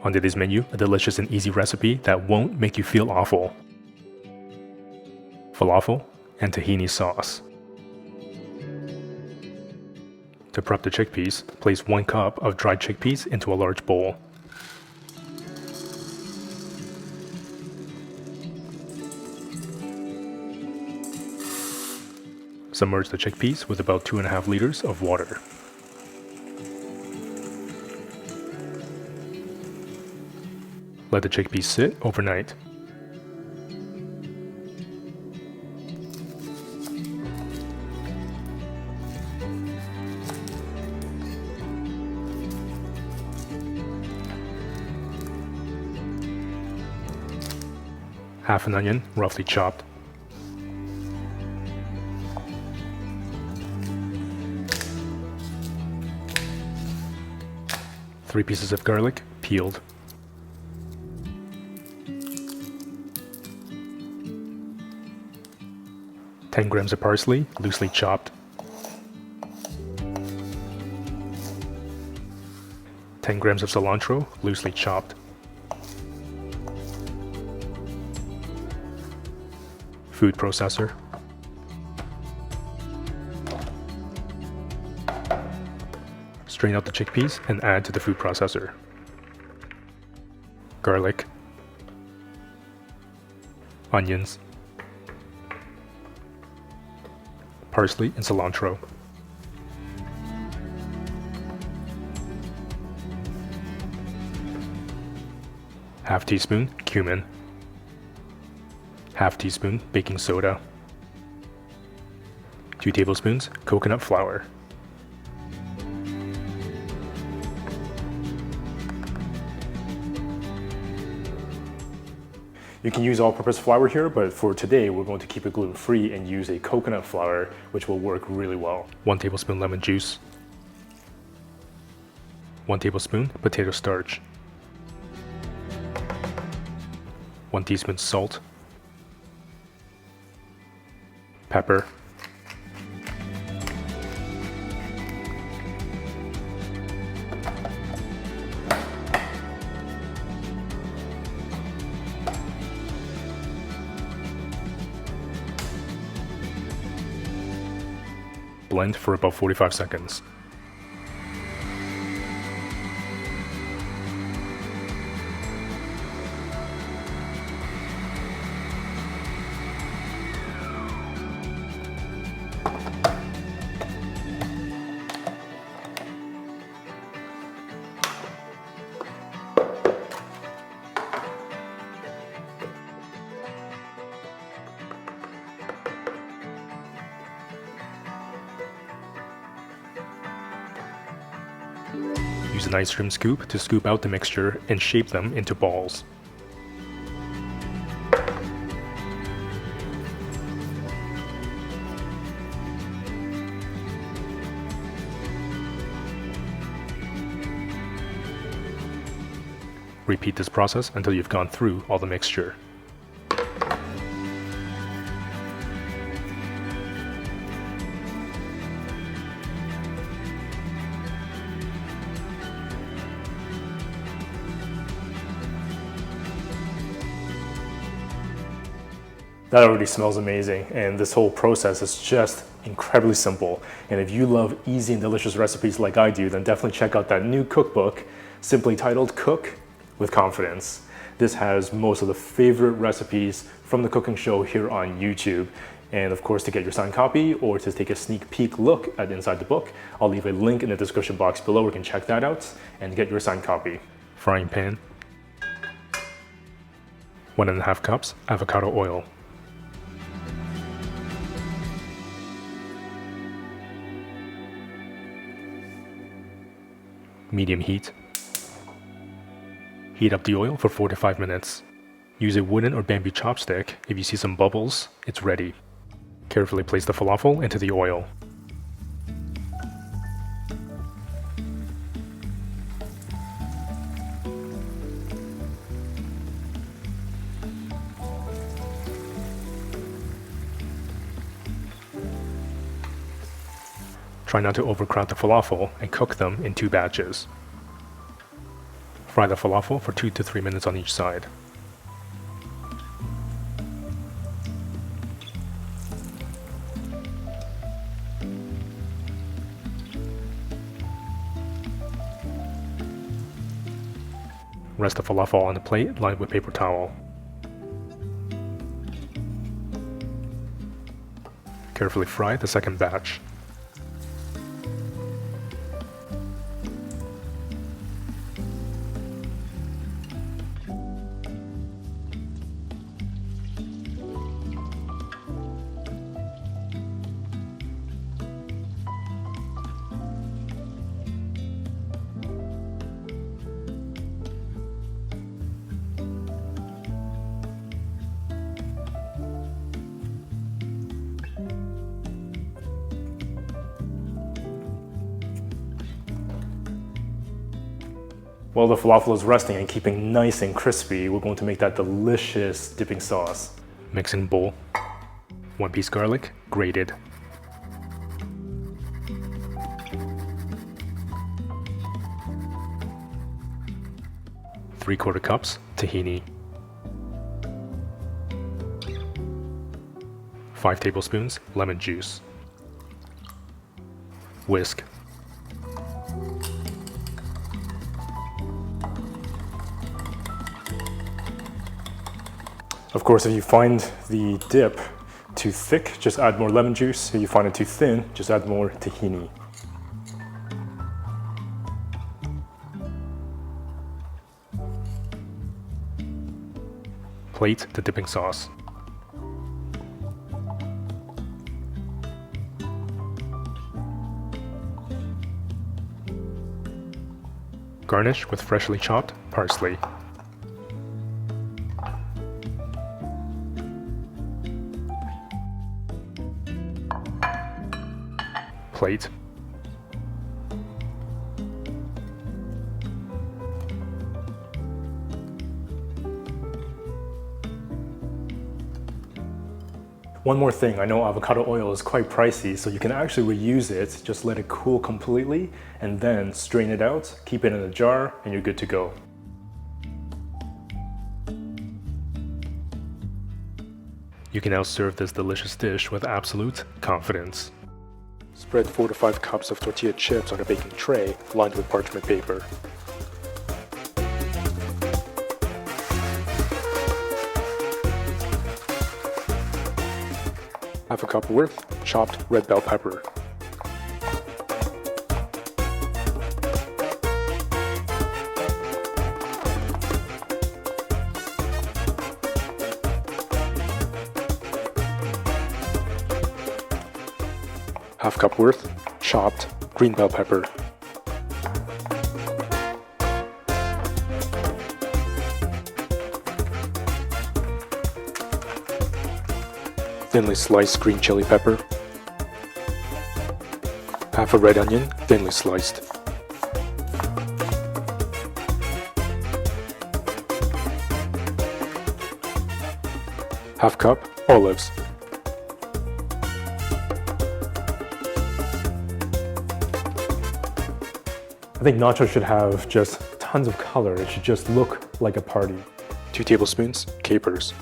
On today's menu, a delicious and easy recipe that won't make you feel awful. Falafel and tahini sauce. To prep the chickpeas, place 1 cup of dried chickpeas into a large bowl. Submerge the chickpeas with about 2.5 liters of water. Let the chickpeas sit overnight. Half an onion, roughly chopped. Three pieces of garlic, peeled. Ten grams of parsley, loosely chopped. 10 grams of cilantro, loosely chopped. Food processor. Strain out the chickpeas and add to the food processor. Garlic. Onions. Parsley and cilantro. Half teaspoon cumin. Half teaspoon baking soda. 2 tablespoons coconut flour. You can use all-purpose flour here, but for today we're going to keep it gluten-free and use a coconut flour, which will work really well. 1 tablespoon lemon juice. 1 tablespoon potato starch. 1 teaspoon salt. Pepper. Blend for about 45 seconds. Use an ice cream scoop to scoop out the mixture and shape them into balls. Repeat this process until you've gone through all the mixture. That already smells amazing, and this whole process is just incredibly simple. And if you love easy and delicious recipes like I do, then definitely check out that new cookbook, simply titled Cook with Confidence. This has most of the favorite recipes from the cooking show here on YouTube. And of course, to get your signed copy or to take a sneak peek look at inside the book, I'll leave a link in the description box below where you can check that out and get your signed copy. Frying pan. 1.5 cups avocado oil. Medium heat. Heat up the oil for 4 to 5 minutes. Use a wooden or bamboo chopstick. If you see some bubbles, it's ready. Carefully place the falafel into the oil. Try not to overcrowd the falafel and cook them in 2 batches. Fry the falafel for 2 to 3 minutes on each side. Rest the falafel on a plate lined with paper towel. Carefully fry the second batch. While the falafel is resting and keeping nice and crispy, we're going to make that delicious dipping sauce. Mixing bowl. 1 piece garlic, grated. Three-quarter cups tahini. 5 tablespoons lemon juice. Whisk. Of course, if you find the dip too thick, just add more lemon juice. If you find it too thin, just add more tahini. Plate the dipping sauce. Garnish with freshly chopped parsley. Plate. One more thing, I know avocado oil is quite pricey, so you can actually reuse it. Just let it cool completely and then strain it out, keep it in a jar, and you're good to go. You can now serve this delicious dish with absolute confidence. Spread 4 to 5 cups of tortilla chips on a baking tray lined with parchment paper. Half a cup worth chopped red bell pepper. Half cup worth chopped green bell pepper. Thinly sliced green chili pepper. Half a red onion, thinly sliced. Half cup olives. I think nachos should have just tons of color. It should just look like a party. 2 tablespoons capers.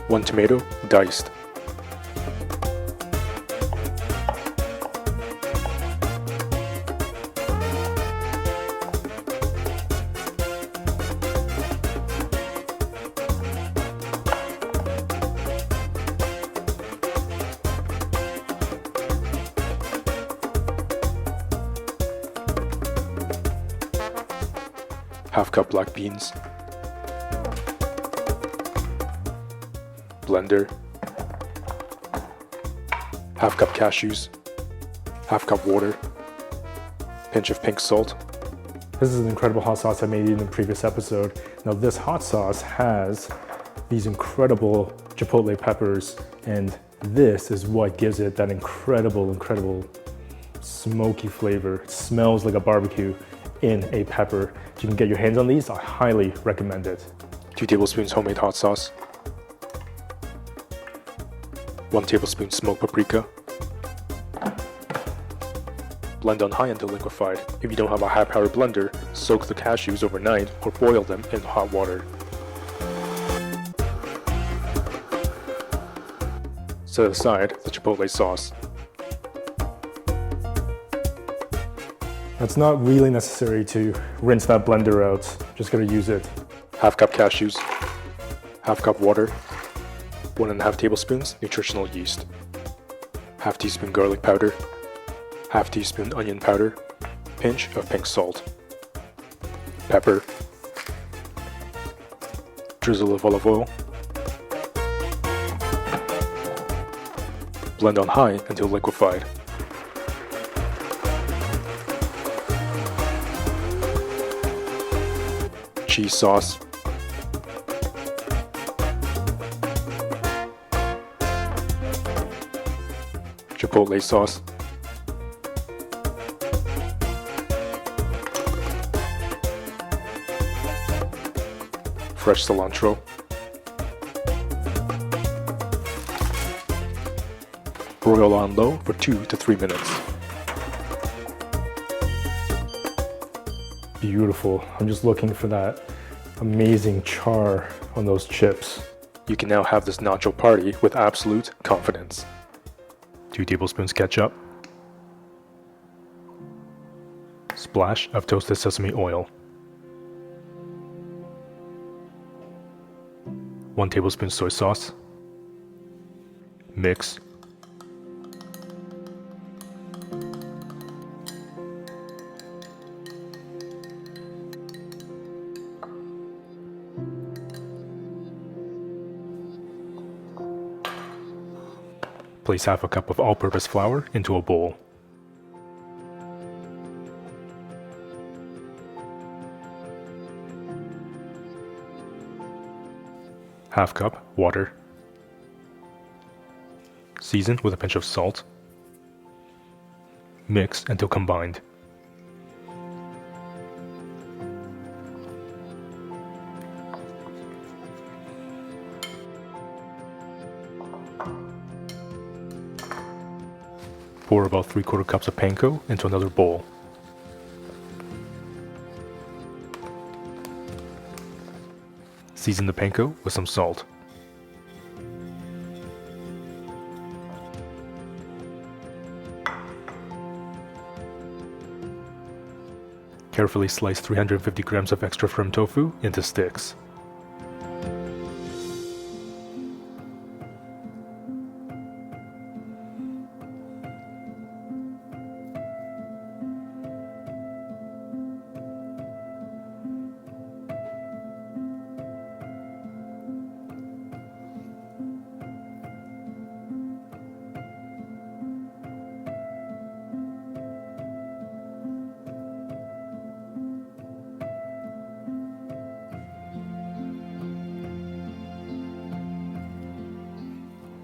1 tomato, diced. Half cup black beans. Blender. Half cup cashews. Half cup water. Pinch of pink salt. This is an incredible hot sauce I made in the previous episode. Now this hot sauce has these incredible chipotle peppers, and this is what gives it that incredible smoky flavor. It smells like a barbecue in a pepper. If you can get your hands on these, I highly recommend it. 2 tablespoons homemade hot sauce. 1 tablespoon smoked paprika. Blend on high until liquefied. If you don't have a high-powered blender, soak the cashews overnight or boil them in hot water. Set aside the chipotle sauce. It's not really necessary to rinse that blender out, just gotta use it. Half cup cashews, half cup water, 1.5 tablespoons nutritional yeast, half teaspoon garlic powder, half teaspoon onion powder, pinch of pink salt, pepper, drizzle of olive oil. Blend on high until liquefied. Cheese sauce, chipotle sauce, fresh cilantro, broil on low for 2 to 3 minutes. Beautiful. I'm just looking for that amazing char on those chips. You can now have this nacho party with absolute confidence. 2 tablespoons ketchup. Splash of toasted sesame oil. 1 tablespoon soy sauce. Mix. Place half a cup of all-purpose flour into a bowl. Half cup water. Season with a pinch of salt. Mix until combined. Pour about 3/4 cups of panko into another bowl. Season the panko with some salt. Carefully slice 350 grams of extra firm tofu into sticks.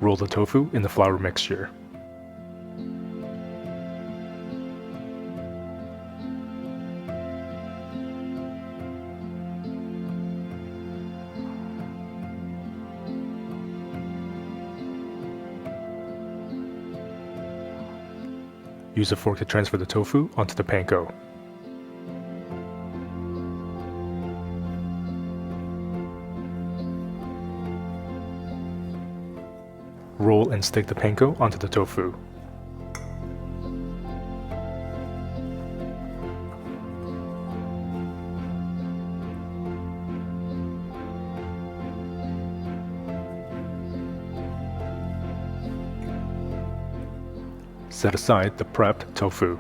Roll the tofu in the flour mixture. Use a fork to transfer the tofu onto the panko. Roll and stick the panko onto the tofu. Set aside the prepped tofu.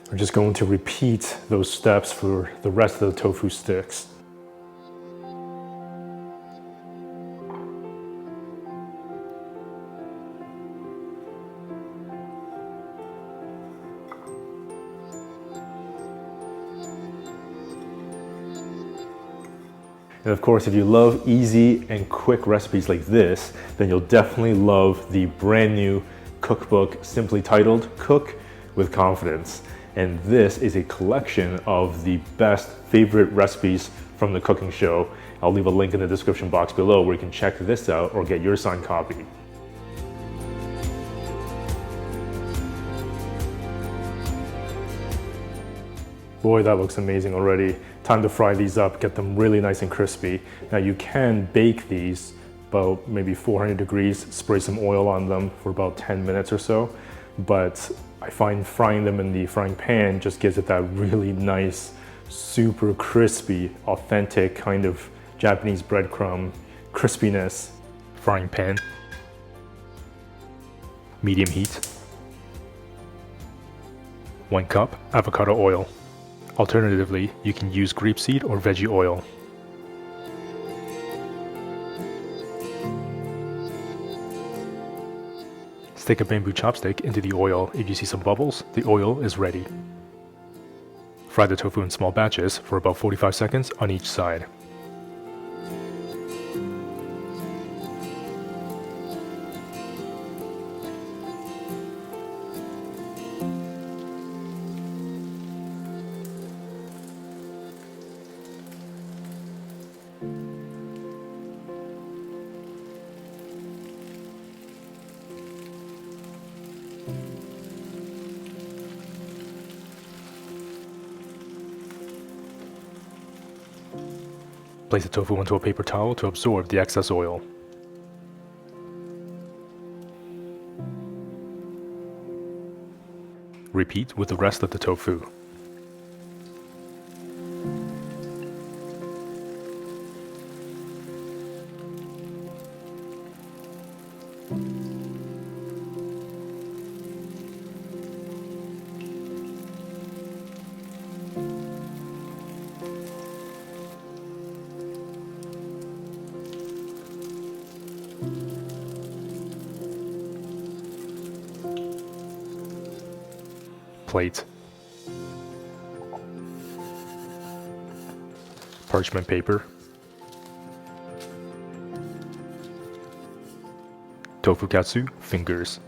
We're just going to repeat those steps for the rest of the tofu sticks. And of course, if you love easy and quick recipes like this, then you'll definitely love the brand new cookbook simply titled Cook with Confidence. And this is a collection of the best favorite recipes from the cooking show. I'll leave a link in the description box below where you can check this out or get your signed copy. Boy, that looks amazing already. Time to fry these up, get them really nice and crispy. Now you can bake these about maybe 400 degrees, spray some oil on them for about 10 minutes or so. But I find frying them in the frying pan just gives it that really nice, super crispy, authentic kind of Japanese breadcrumb crispiness. Frying pan, medium heat, 1 cup avocado oil. Alternatively, you can use grapeseed or veggie oil. Stick a bamboo chopstick into the oil. If you see some bubbles, the oil is ready. Fry the tofu in small batches for about 45 seconds on each side. Place the tofu onto a paper towel to absorb the excess oil. Repeat with the rest of the tofu. Plate, parchment paper, tofu katsu fingers,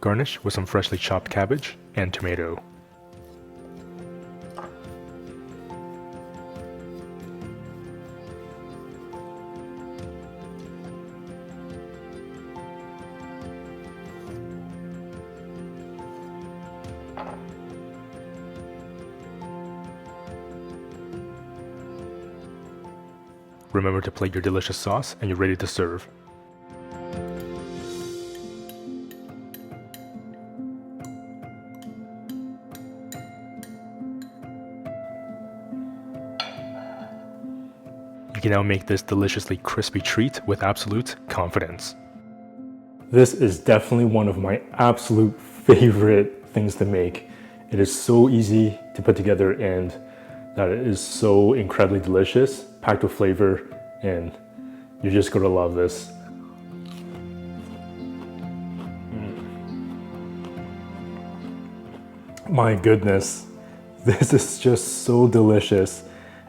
garnish with some freshly chopped cabbage and tomato. Remember to plate your delicious sauce and you're ready to serve. You can now make this deliciously crispy treat with absolute confidence. This is definitely one of my absolute favorite things to make. It is so easy to put together and that it is so incredibly delicious, packed with flavor, and you're just gonna love this. My goodness, this is just so delicious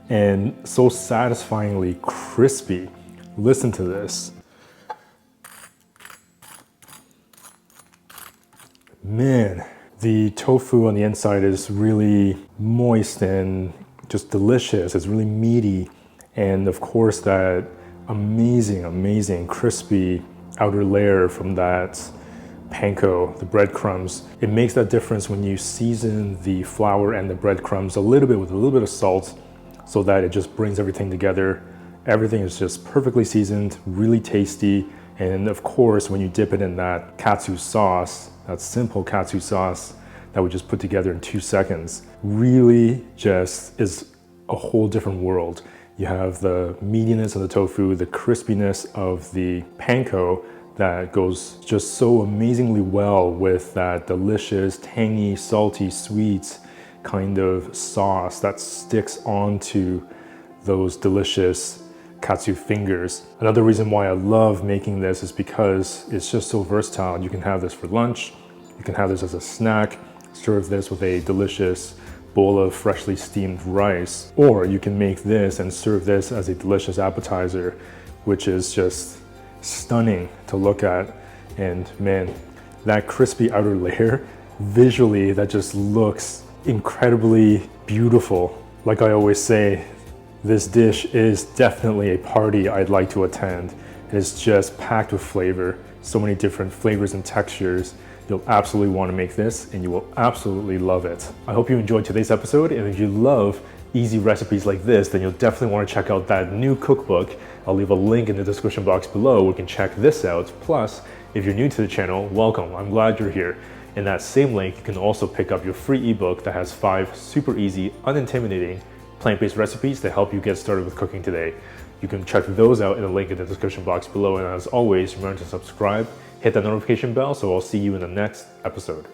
and so satisfyingly crispy. Listen to this. Man, the tofu on the inside is really moist and just delicious. It's really meaty. And of course that amazing crispy outer layer from that panko, the breadcrumbs. It makes that difference when you season the flour and the breadcrumbs a little bit with a little bit of salt so that it just brings everything together. Everything is just perfectly seasoned, really tasty. And of course, when you dip it in that katsu sauce, that simple katsu sauce that we just put together in 2 seconds, really just is a whole different world. You have the meatiness of the tofu, the crispiness of the panko that goes just so amazingly well with that delicious, tangy, salty, sweet kind of sauce that sticks onto those delicious katsu fingers. Another reason why I love making this is because it's just so versatile. You can have this for lunch, you can have this as a snack, serve this with a delicious bowl of freshly steamed rice. Or you can make this and serve this as a delicious appetizer, which is just stunning to look at. And man, that crispy outer layer, visually that just looks incredibly beautiful. Like I always say, this dish is definitely a party I'd like to attend. It's just packed with flavor, so many different flavors and textures. You'll absolutely want to make this and you will absolutely love it. I hope you enjoyed today's episode, and if you love easy recipes like this, then you'll definitely want to check out that new cookbook. I'll leave a link in the description box below where you can check this out. Plus, if you're new to the channel, welcome, I'm glad you're here. In that same link, you can also pick up your free ebook that has 5 super easy, unintimidating, plant-based recipes to help you get started with cooking today. You can check those out in the link in the description box below, and as always, remember to subscribe, hit that notification bell, so I'll see you in the next episode.